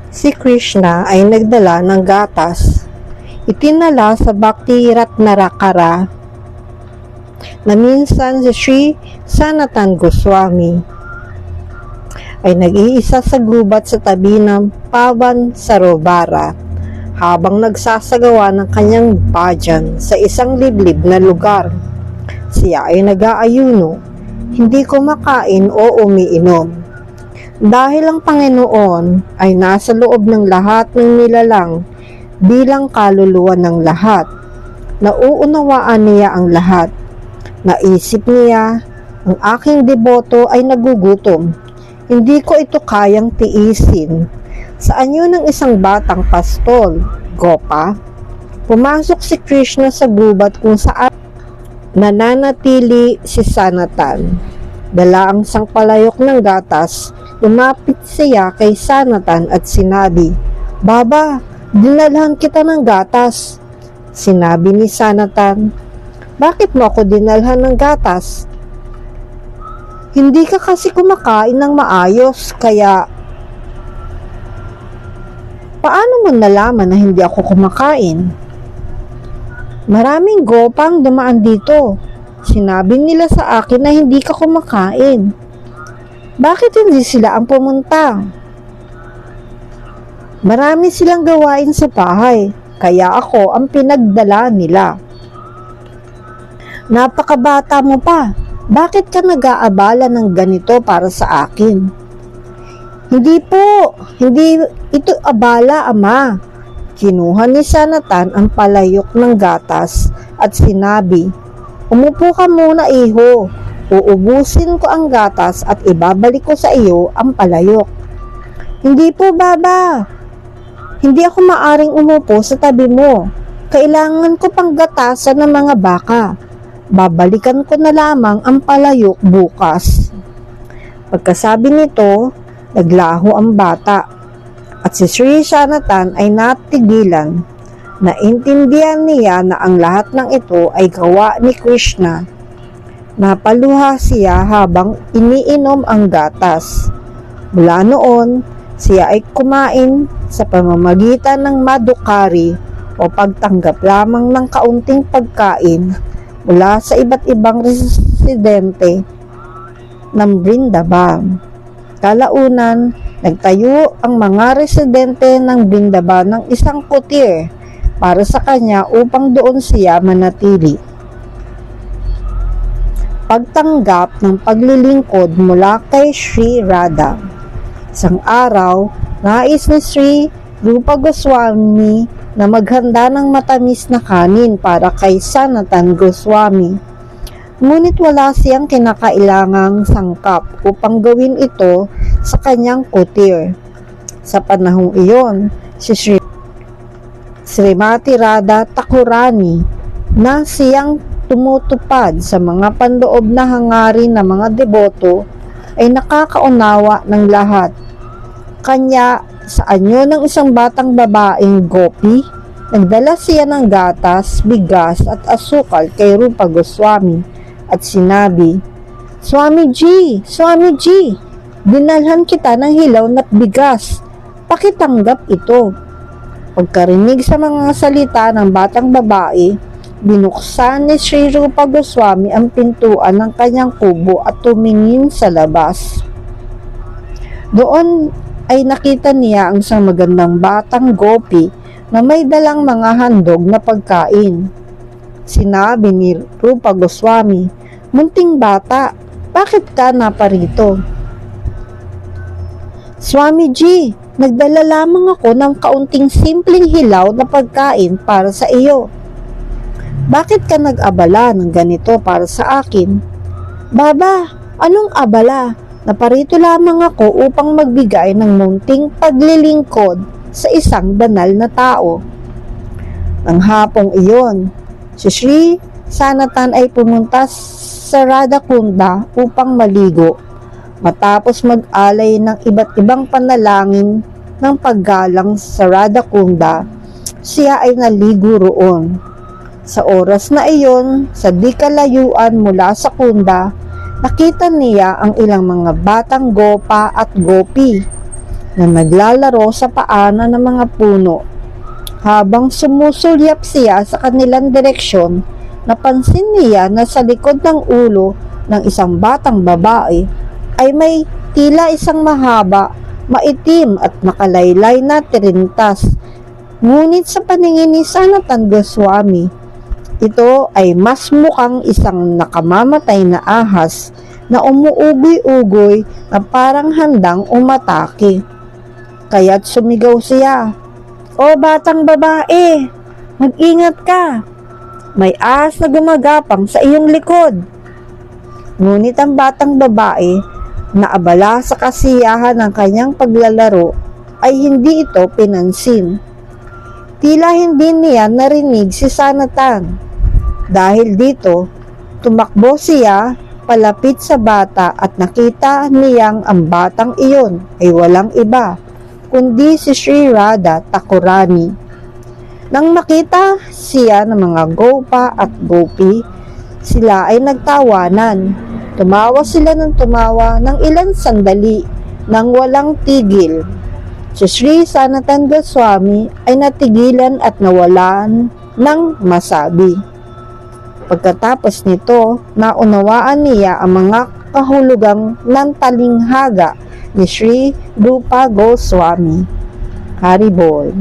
Si Krishna ay nagdala ng gatas. Itinala sa Bhakti Ratnarakara na minsan si Sri Sanatan Goswami ay nag-iisa sa gubat sa tabi ng Pavan Sarovara habang nagsasagawa ng kanyang bhajan sa isang liblib na lugar. Siya ay nag-aayuno, hindi kumakain o umiinom. Dahil ang Panginoon ay nasa loob ng lahat ng nilalang bilang kaluluwa ng lahat, nauunawaan niya ang lahat. Naisip niya, ang aking deboto ay nagugutom. Hindi ko ito kayang tiisin. Sa anyo ng isang batang pastol, Gopa, pumasok si Krishna sa gubat kung saan nananatili si Sanatan. Dala ang sangpalayok ng gatas, lumapit siya kay Sanatan at sinabi, "Baba, dinalhan kita ng gatas." Sinabi ni Sanatan, "Bakit mo ako dinalhan ng gatas? Hindi ka kasi kumakain ng maayos, kaya paano mo nalaman na hindi ako kumakain? Maraming gopang dumaan dito. Sinabi nila sa akin na hindi ka kumakain. Bakit hindi sila ang pumunta? Marami silang gawain sa bahay, kaya ako ang pinagdala nila." "Napakabata mo pa. Bakit ka nag-aabala ng ganito para sa akin?" Hindi ito abala, ama." Kinuha ni Sanatan ang palayok ng gatas at sinabi, "Umupo ka muna, iho. Uubusin ko ang gatas at ibabalik ko sa iyo ang palayok." "Hindi po, baba. Hindi ako maaring umupo sa tabi mo. Kailangan ko pang gatasan ng mga baka. Babalikan ko na lamang ang palayok bukas." Pagkasabi nito, naglaho ang bata at si Sri Sanatan ay natigilan. Naintindihan niya na ang lahat ng ito ay gawa ni Krishna. Napaluha siya habang iniinom ang gatas. Mula noon, siya ay kumain sa pamamagitan ng madukari o pagtanggap lamang ng kaunting pagkain mula sa iba't ibang residente ng Vrindavan. Kalaunan, nagtayo ang mga residente ng Vrindavan ng isang kutir para sa kanya upang doon siya manatili. Pagtanggap ng paglilingkod mula kay Sri Radha. Isang araw, nais ni Sri Rupa Goswami na maghanda ng matamis na kanin para kay Sanatan Goswami. Ngunit wala siyang kinakailangang sangkap upang gawin ito sa kanyang kutir. Sa panahong iyon, si Srimati Radha Thakurani na siyang tumutupad sa mga panloob na hangarin ng mga deboto ay nakakaunawa ng lahat. Kanya, sa anyo ng isang batang babaeng gopi, nagdala siya ng gatas, bigas at asukal kay Rupa Goswami at sinabi, Swamiji, dinalhan kita ng hilaw na't bigas. Pakitanggap ito." Pagkarinig sa mga salita ng batang babae, binuksan ni Sri Rupa Goswami ang pintuan ng kanyang kubo at tumingin sa labas. Doon ay nakita niya ang isang magandang batang gopi na may dalang mga handog na pagkain. Sinabi ni Rupa Goswami, "Munting bata, bakit ka naparito?" "Swamiji, nagdala lamang ako ng kaunting simpleng hilaw na pagkain para sa iyo." "Bakit ka nag-abala ng ganito para sa akin?" "Baba, anong abala? Naparito lamang ako upang magbigay ng munting paglilingkod sa isang banal na tao." Nang hapong iyon, si Sri Sanatan ay pumunta sa Radhakunda upang maligo. Matapos mag-alay ng iba't ibang panalangin ng paggalang sa Radhakunda, siya ay naligo roon. Sa oras na iyon, sa di kalayuan mula sa kunda, nakita niya ang ilang mga batang gopa at gopi. na naglalaro sa paanan ng mga puno. Habang sumusulyap siya sa kanilang direksyon, napansin niya na sa likod ng ulo ng isang batang babae ay may tila isang mahaba, maitim at makalaylay na tirintas. Ngunit sa paningin ni Sanatan Goswami, ito ay mas mukhang isang nakamamatay na ahas na umuugoy-ugoy na parang handang umatake. Kaya't sumigaw siya, "O batang babae, mag-ingat ka! May ahas na gumagapang sa iyong likod." Ngunit ang batang babae, na abala sa kasiyahan ng kanyang paglalaro, ay hindi ito pinansin. Tila hindi niya narinig si Sanatan. Dahil dito, tumakbo siya palapit sa bata at nakita niyang ang batang iyon ay walang iba, kundi si Sri Radha Thakurani. Nang makita siya ng mga gopa at gopi, sila ay nagtawanan. Tumawa sila ng tumawa ng ilang sandali nang walang tigil. Si Sri Sanatan Goswami ay natigilan at nawalan ng masabi. Pagkatapos nito, naunawaan niya ang mga kahulugang ng talinghaga ni Sri Rupa Goswami. Haribol.